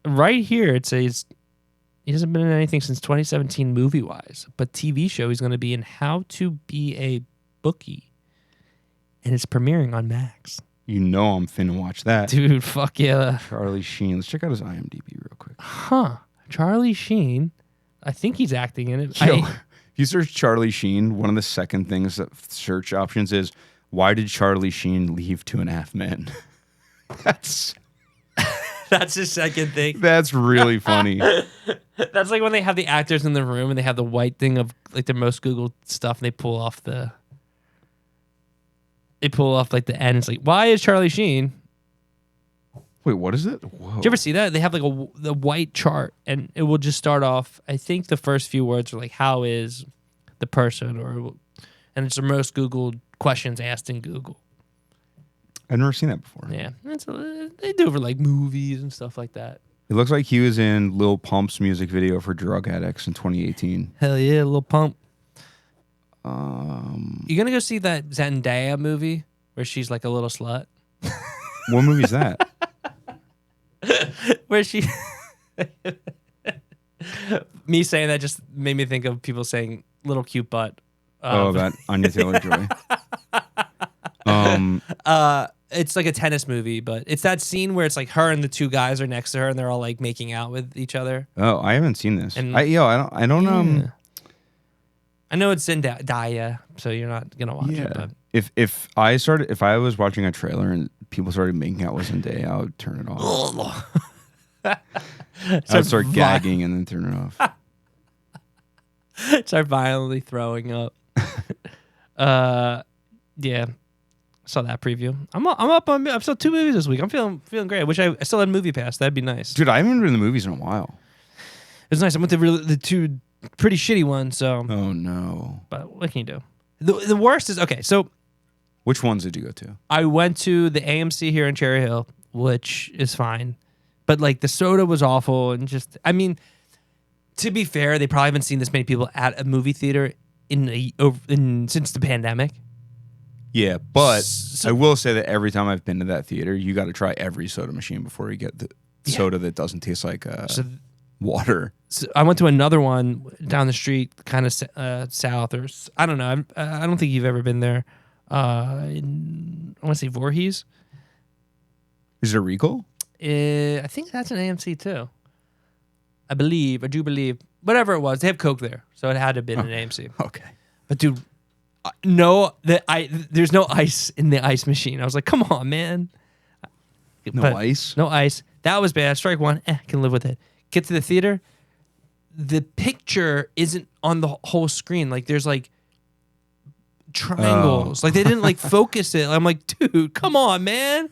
Right here it says he hasn't been in anything since 2017 movie wise, but TV show he's going to be in How to Be a Bookie, and it's premiering on Max. You know I'm finna watch that. Dude, fuck yeah. Charlie Sheen. Let's check out his IMDb real quick. Huh. Charlie Sheen. I think he's acting in it. Yo, if you search Charlie Sheen, one of the second things that search options is, why did Charlie Sheen leave 2.5 Men? That's That's the second thing. that's really funny. That's like when they have the actors in the room and they have the white thing of like their most Googled stuff and they pull off like the end. It's like, why is Charlie Sheen? Wait, what is it? Whoa. Did you ever see that? They have like the white chart and it will just start off. I think the first few words are like, how is the person? And it's the most Googled questions asked in Google. I've never seen that before. Yeah. They do it for like movies and stuff like that. It looks like he was in Lil Pump's music video for Drug Addicts in 2018. Hell yeah, Lil Pump. You gonna go see that Zendaya movie where she's like a little slut? What movie is that? Where she me saying that just made me think of people saying little cute butt. That Anya Taylor-Joy. It's like a tennis movie, but it's that scene where it's like her and the two guys are next to her and they're all like making out with each other. Oh, I haven't seen this. And- I don't. I know it's Zendaya, so you're not gonna watch it. But If I was watching a trailer and people started making out with Zendaya, I would turn it off. I would start gagging and then turn it off. start violently throwing up. Yeah. Saw that preview. I saw 2 movies this week. I'm feeling great. I wish I still had Movie Pass. That'd be nice. Dude, I haven't been to the movies in a while. It was nice. I went to the 2 pretty shitty ones. So, Oh no. but what can you do? The worst is okay. So Which ones did you go to? I went to the AMC here in Cherry Hill, which is fine, but like the soda was awful and just. I mean, to be fair, they probably haven't seen this many people at a movie theater since the pandemic. Yeah, but So- I will say that every time I've been to that theater, you got to try every soda machine before you get the soda that doesn't taste like water. So I went to another one down the street, kind of south, or I don't know. I don't think you've ever been there. I want to say Voorhees. Is it a Regal? I think that's an AMC too. I do believe. Whatever it was, they have Coke there, so it had to have been an AMC. Okay. But dude, there's no ice in the ice machine. I was like, come on, man. No But ice? No ice. That was bad. Strike one. Can live with it. Get to the theater. The picture isn't on the whole screen. Like there's like triangles. Like they didn't like focus it. I'm like, dude, come on, man.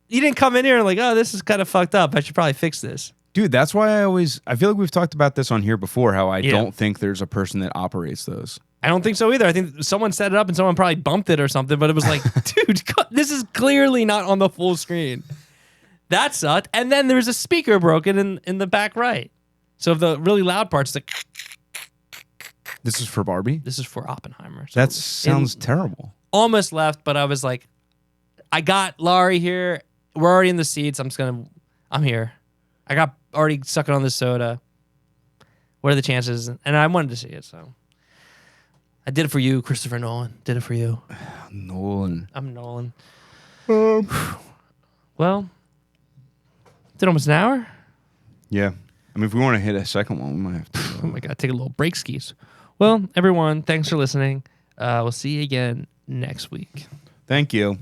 You didn't come in here and like, oh, this is kind of fucked up. I should probably fix this. Dude, that's why I feel like we've talked about this on here before, how I Yeah. don't think there's a person that operates those. I don't think so either. I think someone set it up and someone probably bumped it or something, but it was like, dude, this is clearly not on the full screen. That sucked. And then there was a speaker broken in the back right. So the really loud part's like, This is for Barbie? this is for Oppenheimer. So That sounds terrible. almost left, but I was like, I got Laurie here. We're already in the seats. I'm here. I got already sucking on this soda. What are the chances? And I wanted to see it, so I did it for you, Christopher Nolan. Did it for you. Nolan. I'm Nolan. Well, did almost an hour. Yeah. I mean, if we want to hit a second one, we might have to. Oh my god, take a little break skis. Well, everyone, thanks for listening. We'll see you again next week. Thank you.